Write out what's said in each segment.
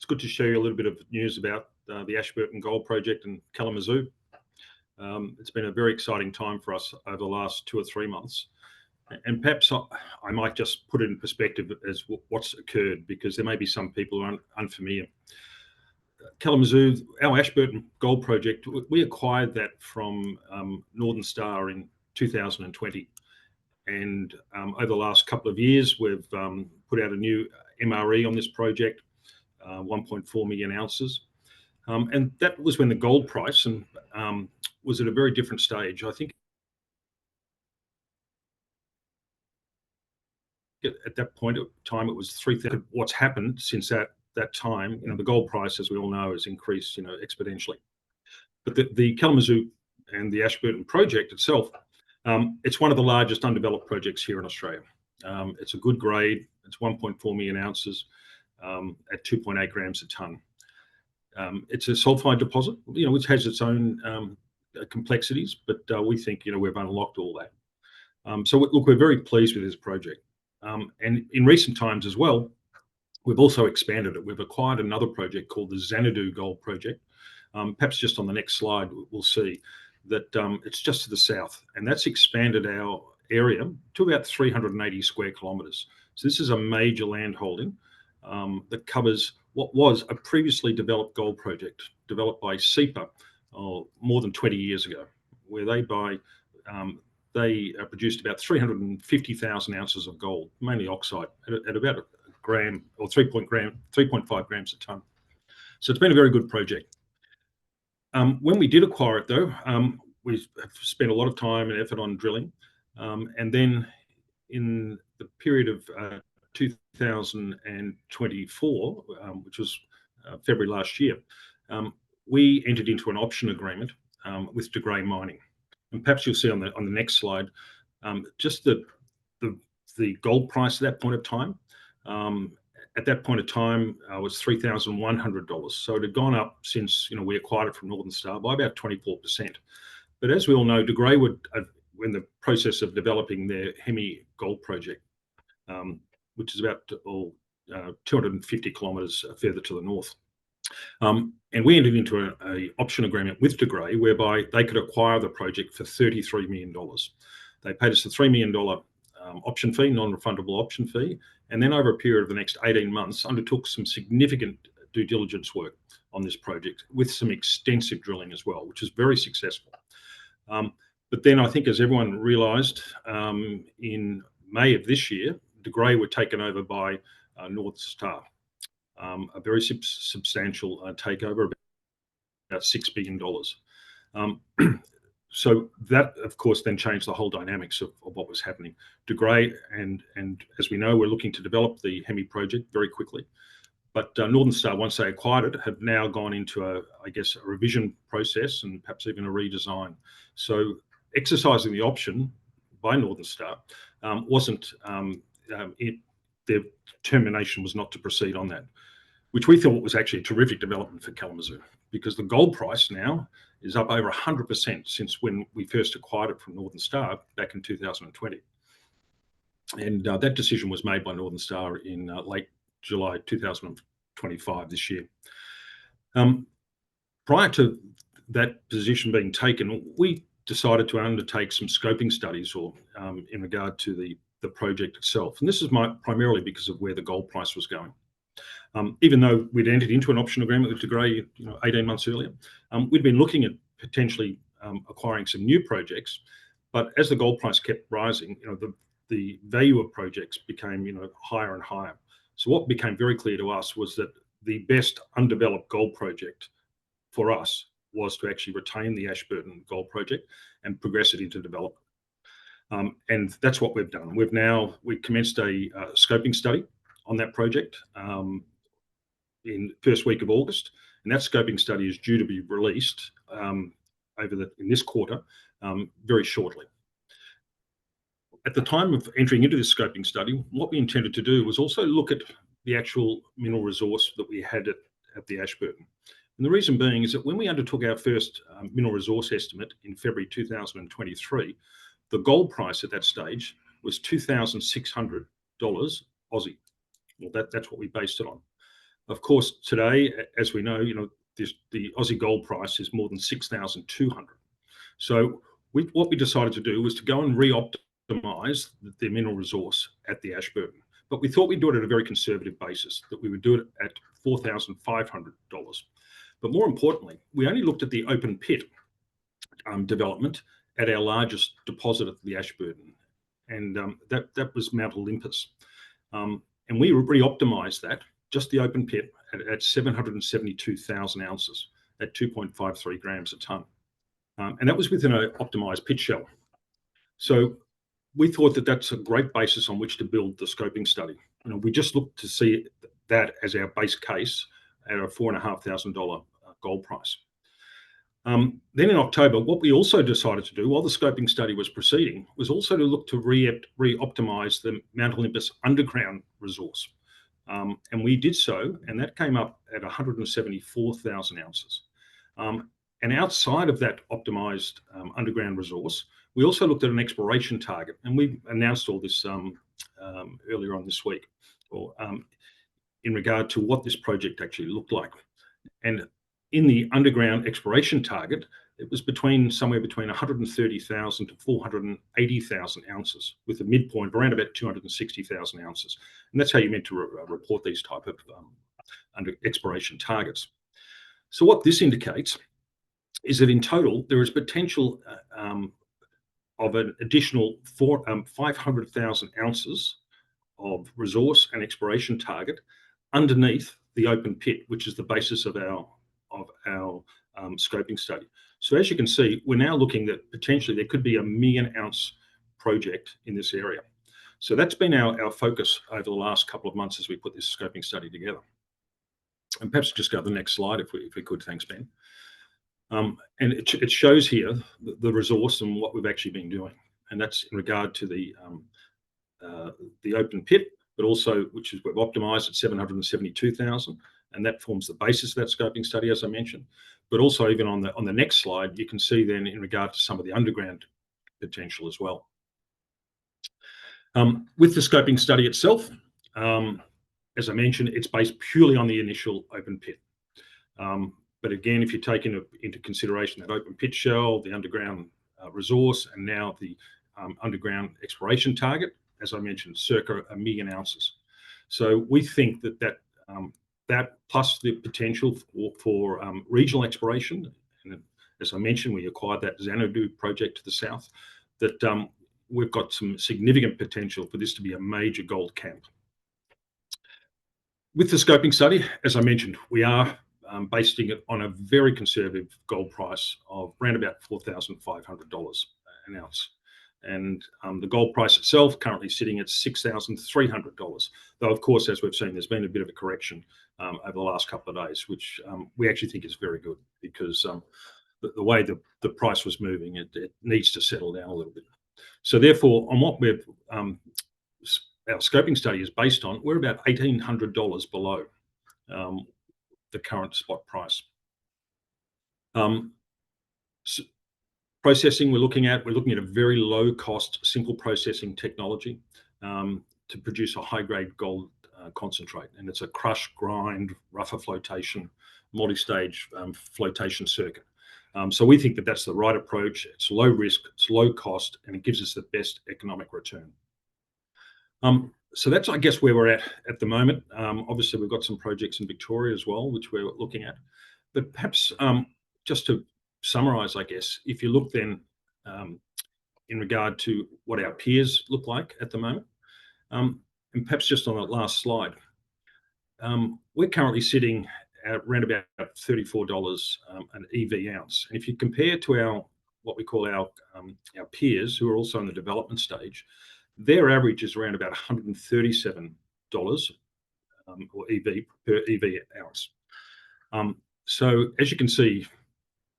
good to share you a little bit of news about the Ashburton Gold Project in Kalamazoo. It's been a very exciting time for us over the last 2 or 3 months. And perhaps I might just put it in perspective as what's occurred, because there may be some people who are unfamiliar. Kalamazoo, our Ashburton Gold Project, we acquired that from Northern Star in 2020. And over the last couple of years, we've put out a new MRE on this project, 1.4 million ounces. And that was when the gold price was at a very different stage. I think at that point of time, it was 3,000. What's happened since that time, the gold price, as we all know, has increased, exponentially. But the Kalamazoo and the Ashburton project itself, it's one of the largest undeveloped projects here in Australia. It's a good grade. It's 1.4 million ounces at 2.8 grams a tonne. It's a sulfide deposit, which has its own complexities, but we think, we've unlocked all that. So look, we're very pleased with this project. And in recent times as well, we've also expanded it. We've acquired another project called the Xanadu Gold Project. Perhaps just on the next slide, we'll see that it's just to the south, and that's expanded our area to about 380 square kilometres. So this is a major land holding that covers what was a previously developed gold project developed by SEPA more than 20 years ago, where they produced about 350,000 ounces of gold, mainly oxide, at about a gram or 3.5 grams a tonne. So it's been a very good project. When we did acquire it, though, we have spent a lot of time and effort on drilling. And then in the period of 2024, which was February last year, we entered into an option agreement with De Grey Mining. And perhaps you'll see on the next slide, just the gold price at that point of time. At that point of time, was $3,100. So it had gone up since we acquired it from Northern Star by about 24%. But as we all know, De Grey were in the process of developing their Hemi Gold Project, which is about 250 kilometres further to the north. And we entered into an option agreement with De Grey whereby they could acquire the project for $33 million. They paid us a $3 million option fee, non-refundable option fee, and then over a period of the next 18 months undertook some significant due diligence work on this project with some extensive drilling as well, which is very successful. But then I think, as everyone realised, in May of this year, De Grey were taken over by Northern Star, a very substantial takeover, about $6 billion. So that, of course, then changed the whole dynamics of what was happening. De Grey, and as we know, we're looking to develop the Hemi project very quickly. But Northern Star, once they acquired it, have now gone into a revision process and perhaps even a redesign. So exercising the option by Northern Star their determination was not to proceed on that, which we thought was actually a terrific development for Kalamazoo, because the gold price now is up over 100% since when we first acquired it from Northern Star back in 2020. And that decision was made by Northern Star in late July 2025 this year. Prior to that position being taken, we decided to undertake some scoping studies in regard to the project itself. And this is primarily because of where the gold price was going. Even though we'd entered into an option agreement with De Grey 18 months earlier, we'd been looking at potentially acquiring some new projects. But as the gold price kept rising, the value of projects became higher and higher. So what became very clear to us was that the best undeveloped gold project for us was to actually retain the Ashburton Gold Project and progress it into development. And that's what we've done. We commenced a scoping study on that project in first week of August, and that scoping study is due to be released in this quarter very shortly. At the time of entering into this scoping study, what we intended to do was also look at the actual mineral resource that we had at the Ashburton. And the reason being is that when we undertook our first mineral resource estimate in February 2023, the gold price at that stage was $2,600 Aussie. Well, that's what we based it on. Of course, today, as we know, the Aussie gold price is more than 6,200. So what we decided to do was to go and re-optimize the mineral resource at the Ashburton. But we thought we'd do it at a very conservative basis, that we would do it at $4,500. But more importantly, we only looked at the open pit development at our largest deposit at the Ashburton, and that was Mt Olympus. And we re-optimized that, just the open pit, at 772,000 ounces at 2.53 grams a tonne. And that was within an optimized pit shell. So we thought that that's a great basis on which to build the scoping study. We just looked to see that as our base case at a $4,500 gold price. Then in October, what we also decided to do while the scoping study was proceeding was also to look to re-optimize the Mt Olympus underground resource. And we did so, and that came up at 174,000 ounces. And outside of that optimized underground resource, we also looked at an exploration target, and we announced all this earlier on this week, in regard to what this project actually looked like. And in the underground exploration target, it was somewhere between 130,000 to 480,000 ounces, with a midpoint around about 260,000 ounces. And that's how you're meant to report these type of exploration targets. So what this indicates is that in total, there is potential of an additional 500,000 ounces of resource and exploration target underneath the open pit, which is the basis of our scoping study. So as you can see, we're now looking that potentially there could be a 1 million ounce project in this area. So that's been our focus over the last couple of months as we put this scoping study together. And perhaps just go to the next slide if we could. Thanks, Ben. And it shows here the resource and what we've actually been doing, and that's in regard to the open pit, but also which is we've optimized at 772,000, and that forms the basis of that scoping study, as I mentioned. But also even on the next slide, you can see then in regard to some of the underground potential as well. With the scoping study itself, as I mentioned, it's based purely on the initial open pit. But again, if you take into consideration that open pit shell, the underground resource, and now the underground exploration target, as I mentioned, circa 1 million ounces. So we think that plus the potential for regional exploration, and as I mentioned, we acquired that Xanadu project to the south, that we've got some significant potential for this to be a major gold camp. With the scoping study, as I mentioned, we are basing it on a very conservative gold price of around about $4,500 an ounce. And the gold price itself currently sitting at $6,300. Though, of course, as we've seen, there's been a bit of a correction over the last couple of days, which we actually think is very good, because the way the price was moving, it needs to settle down a little bit. So therefore, on what our scoping study is based on, we're about $1,800 below the current spot price. Processing we're looking at a very low cost, simple processing technology to produce a high grade gold concentrate. And it's a crush, grind, rougher flotation, multi-stage flotation circuit. So we think that that's the right approach. It's low risk, it's low cost, and it gives us the best economic return. So that's, I guess, where we're at the moment. Obviously, we've got some projects in Victoria as well, which we're looking at. But perhaps just to summarize, I guess, if you look then in regard to what our peers look like at the moment, and perhaps just on that last slide, we're currently sitting at around about $34 an EV ounce. And if you compare to what we call our peers, who are also in the development stage, their average is around about $137 or EV per EV ounce. So as you can see,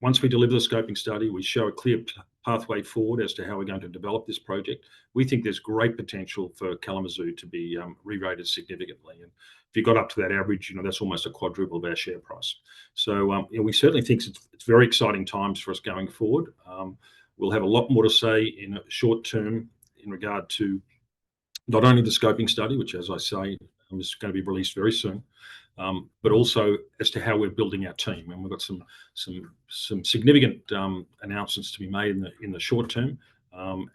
once we deliver the scoping study, we show a clear pathway forward as to how we're going to develop this project. We think there's great potential for Kalamazoo to be re-rated significantly. And if you got up to that average, that's almost a quadruple of our share price. So we certainly think it's very exciting times for us going forward. We'll have a lot more to say in a short term in regard to not only the scoping study, which, as I say, is going to be released very soon, but also as to how we're building our team. And we've got some significant announcements to be made in the short term,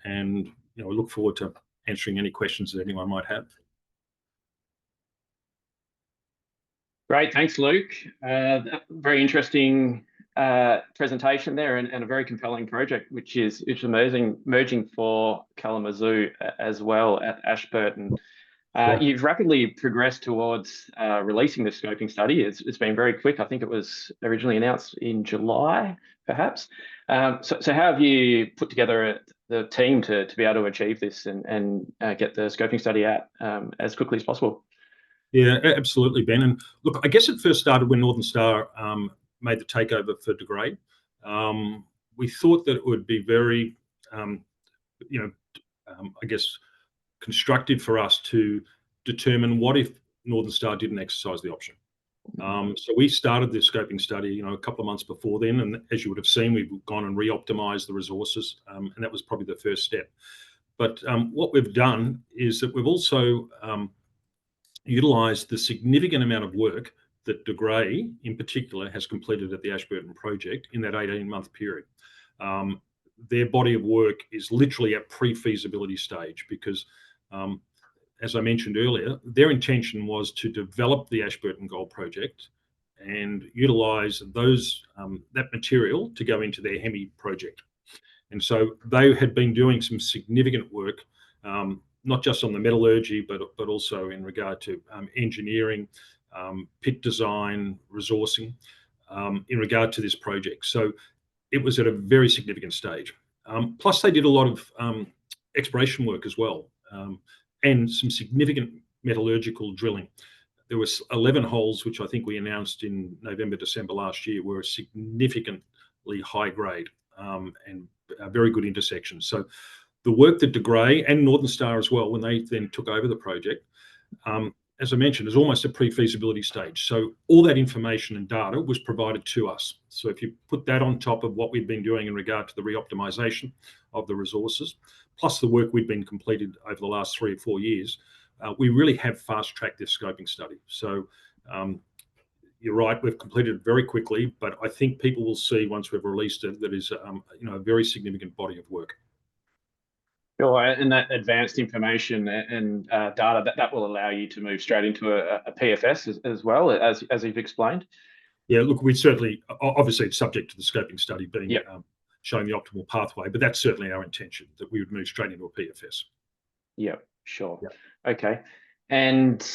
and we look forward to answering any questions that anyone might have. Great, thanks, Luke. Very interesting presentation there, and a very compelling project, which is amazing, emerging for Kalamazoo as well at Ashburton. Sure. You've rapidly progressed towards releasing the scoping study. It's been very quick. I think it was originally announced in July, perhaps. So how have you put together the team to be able to achieve this and get the scoping study out as quickly as possible? Yeah, absolutely, Ben. And look, I guess it first started when Northern Star made the takeover for De Grey. We thought that it would be very, I guess, constructive for us to determine what if Northern Star didn't exercise the option. So we started the scoping study, a couple of months before then, and as you would have seen, we've gone and re-optimized the resources, and that was probably the first step. But what we've done is that we've also utilised the significant amount of work that De Grey, in particular, has completed at the Ashburton project in that 18-month period. Their body of work is literally at pre-feasibility stage because, as I mentioned earlier, their intention was to develop the Ashburton Gold Project and utilise that material to go into their Hemi project. And so they had been doing some significant work, not just on the metallurgy, but also in regard to engineering, pit design, resourcing, in regard to this project. So it was at a very significant stage. Plus, they did a lot of exploration work as well, and some significant metallurgical drilling. There was 11 holes, which I think we announced in November, December last year, were significantly high grade and very good intersections. So the work that De Grey and Northern Star as well, when they then took over the project, as I mentioned, is almost a pre-feasibility stage. So all that information and data was provided to us. So if you put that on top of what we've been doing in regard to the re-optimisation of the resources, plus the work we've been completed over the last 3 or 4 years, we really have fast-tracked this scoping study. So you're right, we've completed it very quickly, but I think people will see once we've released it that is a very significant body of work. Sure, and that advanced information and data that will allow you to move straight into a PFS as well, as you've explained. Yeah, look, we certainly, obviously it's subject to the scoping study being showing the optimal pathway, but that's certainly our intention, that we would move straight into a PFS. Yeah, sure. Yep. Okay. And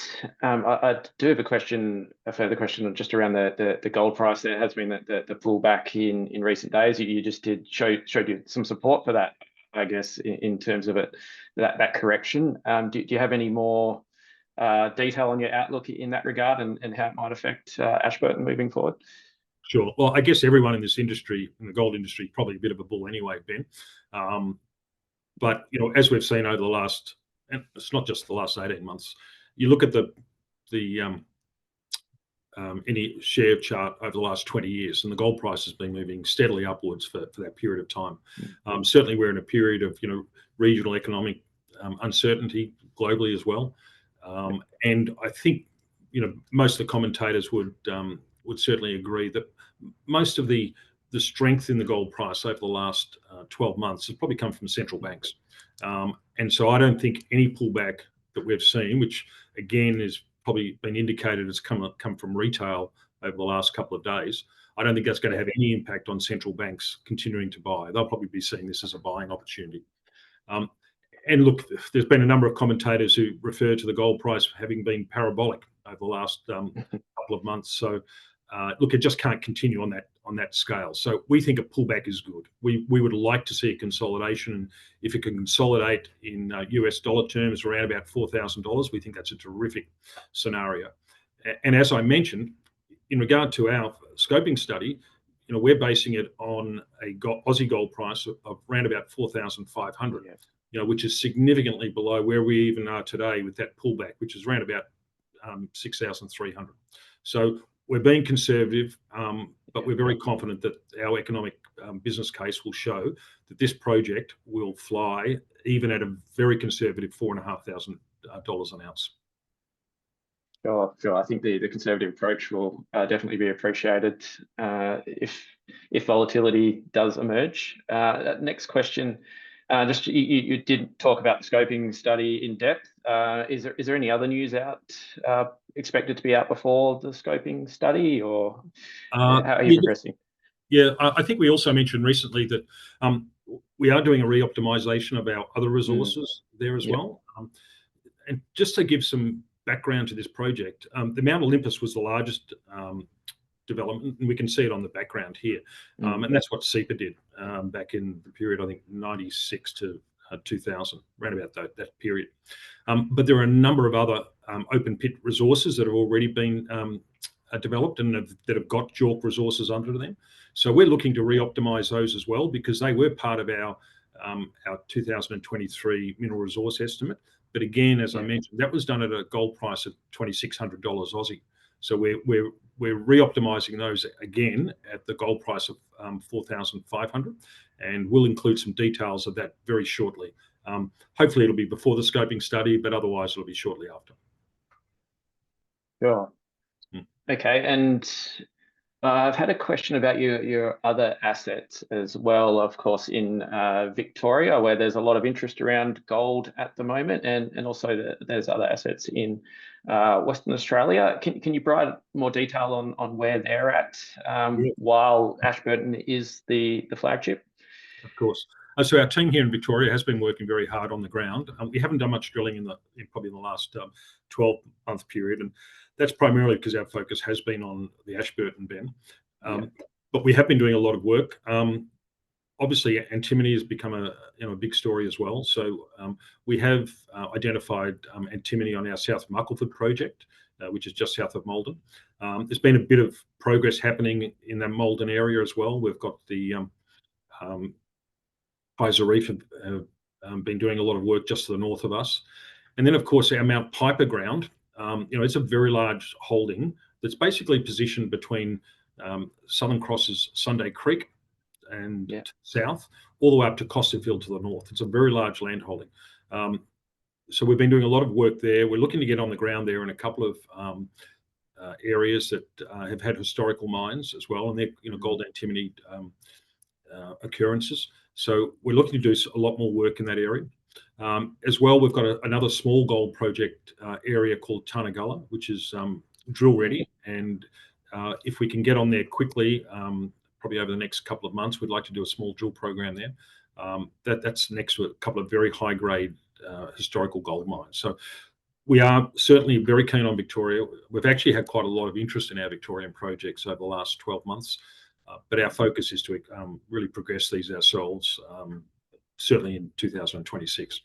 I do have a further question just around the gold price. There has been the pullback in recent days. You just showed you some support for that, I guess, in terms of that correction. Do you have any more detail on your outlook in that regard and how it might affect Ashburton moving forward? Sure. Well, I guess everyone in this industry, in the gold industry, is probably a bit of a bull anyway, Ben. But as we've seen over the last, and it's not just the last 18 months, you look at any share chart over the last 20 years, and the gold price has been moving steadily upwards for that period of time. Certainly, we're in a period of regional economic uncertainty globally as well, and I think most of the commentators would certainly agree that most of the strength in the gold price over the last 12 months has probably come from central banks, and so I don't think any pullback that we've seen, which again is probably been indicated has come from retail over the last couple of days, I don't think that's going to have any impact on central banks continuing to buy. They'll probably be seeing this as a buying opportunity. And look, there's been a number of commentators who refer to the gold price having been parabolic over the last couple of months. So look, it just can't continue on that scale. So we think a pullback is good. We would like to see a consolidation, and if it can consolidate in US dollar terms around about $4,000, we think that's a terrific scenario. And as I mentioned, in regard to our scoping study, we're basing it on a Aussie gold price of around about 4,500, which is significantly below where we even are today with that pullback, which is around about 6,300. So we're being conservative, but we're very confident that our economic business case will show that this project will fly even at a very conservative $4,500 an ounce. Sure, sure. I think the conservative approach will definitely be appreciated if volatility does emerge. Next question. Just you did talk about the scoping study in depth. Is there any other news out expected to be out before the scoping study, or how are you progressing? Yeah, I think we also mentioned recently that we are doing a re-optimisation of our other resources there as well. And just to give some background to this project, the Mt Olympus was the largest development, and we can see it on the background here. And that's what SEPA did back in the period, I think, 96 to 2000, around about that period. But there are a number of other open pit resources that have already been developed and that have got JORC resources under them. So we're looking to re-optimise those as well, because they were part of our 2023 mineral resource estimate. But again, as I mentioned, that was done at a gold price of $2,600 Aussie. So we're re-optimising those again at the gold price of 4,500, and we'll include some details of that very shortly. Hopefully it'll be before the scoping study, but otherwise it'll be shortly after. Sure. Okay, and I've had a question about your other assets as well, of course, in Victoria, where there's a lot of interest around gold at the moment, and also there's other assets in Western Australia. Can you provide more detail on where they're at while Ashburton is the flagship? Of course. So our team here in Victoria has been working very hard on the ground. We haven't done much drilling probably in the last 12-month period, and that's primarily because our focus has been on the Ashburton Ben. But we have been doing a lot of work. Obviously, antimony has become a big story as well. So we have identified antimony on our South Muckleford project, which is just south of Malden. There's been a bit of progress happening in the Malden area as well. We've got the KZR have been doing a lot of work just to the north of us. And then, of course, our Mount Piper ground, it's a very large holding that's basically positioned between Southern Cross's Sunday Creek and south, all the way up to Costerfield to the north. It's a very large land holding. So we've been doing a lot of work there. We're looking to get on the ground there in a couple of areas that have had historical mines as well, and they're gold antimony occurrences. So we're looking to do a lot more work in that area. As well, we've got another small gold project area called Tarnagulla, which is drill ready. And if we can get on there quickly, probably over the next couple of months, we'd like to do a small drill program there. That's next to a couple of very high grade historical gold mines. So we are certainly very keen on Victoria. We've actually had quite a lot of interest in our Victorian projects over the last 12 months. But our focus is to really progress these ourselves, certainly in 2026.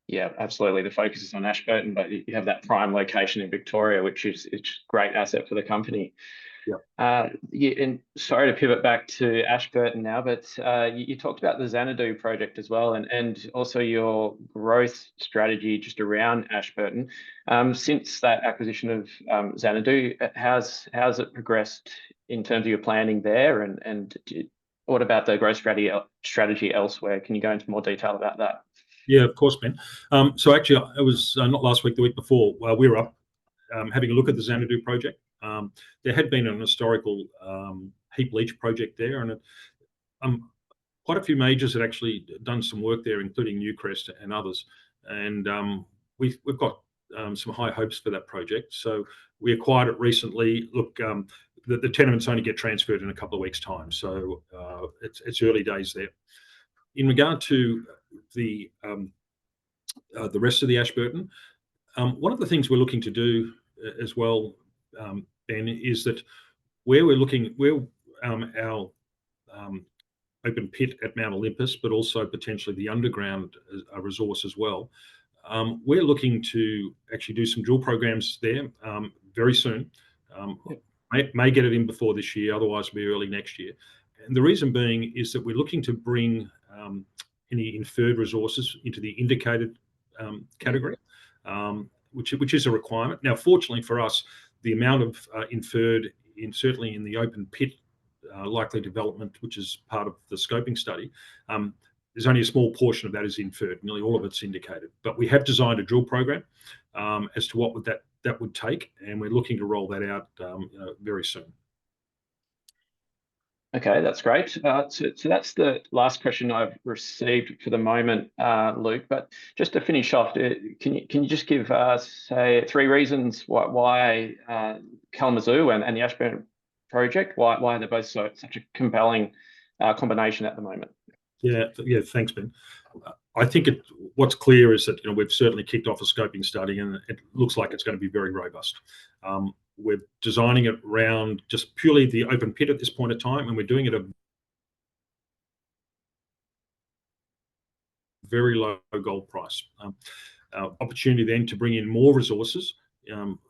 Yeah, absolutely. The focus is on Ashburton, but you have that prime location in Victoria, which is a great asset for the company. And sorry to pivot back to Ashburton now, but you talked about the Xanadu project as well, and also your growth strategy just around Ashburton. Since that acquisition of Xanadu, how's it progressed in terms of your planning there, and what about the growth strategy elsewhere? Can you go into more detail about that? Yeah, of course, Ben. So actually, it was not last week, the week before, we were up having a look at the Xanadu project. There had been an historical heap leach project there, and quite a few majors had actually done some work there, including Newcrest and others. And we've got some high hopes for that project. So we acquired it recently. Look, the tenements only get transferred in a couple of weeks' time, so it's early days there. In regard to the rest of the Ashburton, one of the things we're looking to do as well, Ben, is that where our open pit at Mt Olympus, but also potentially the underground resource as well, we're looking to actually do some drill programs there very soon. May get it in before this year, otherwise it'll be early next year. And the reason being is that we're looking to bring any inferred resources into the indicated category, which is a requirement. Now, fortunately for us, the amount of inferred, certainly in the open pit likely development, which is part of the scoping study, there's only a small portion of that is inferred. Nearly all of it's indicated. But we have designed a drill program as to what would that that would take, and we're looking to roll that out very soon. Okay, that's great. So that's the last question I've received for the moment, Luke. But just to finish off, can you just give say 3 reasons why Kalamazoo and the Ashburton project, why they're both such a compelling combination at the moment? Yeah, thanks, Ben. I think what's clear is that we've certainly kicked off a scoping study, and it looks like it's going to be very robust. We're designing it around just purely the open pit at this point in time, and we're doing it at a very low gold price. Opportunity then to bring in more resources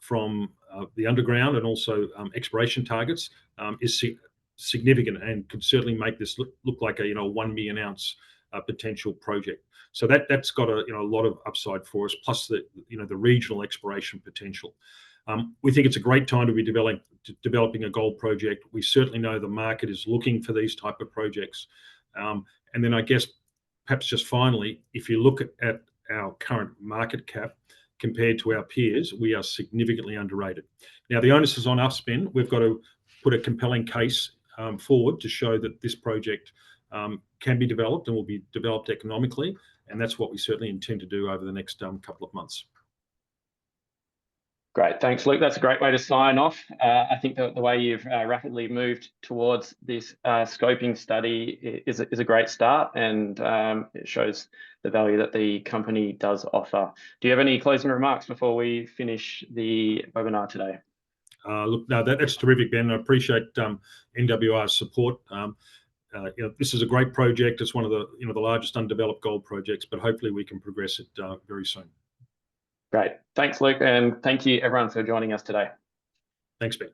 from the underground and also exploration targets is significant, and could certainly make this look like a 1 million ounce potential project. So that's got a lot of upside for us, plus the the regional exploration potential. We think it's a great time to be developing a gold project. We certainly know the market is looking for these type of projects. And then I guess perhaps just finally, if you look at our current market cap compared to our peers, we are significantly underrated. Now, the onus is on us, Ben. We've got to put a compelling case forward to show that this project can be developed and will be developed economically, and that's what we certainly intend to do over the next couple of months. Great, thanks, Luke. That's a great way to sign off. I think the way you've rapidly moved towards this scoping study is a great start, and it shows the value that the company does offer. Do you have any closing remarks before we finish the webinar today? Look, no, that's terrific, Ben. I appreciate NWR's support. This is a great project. It's one of the the largest undeveloped gold projects, but hopefully we can progress it very soon. Great. Thanks, Luke, and thank you everyone for joining us today. Thanks, Ben.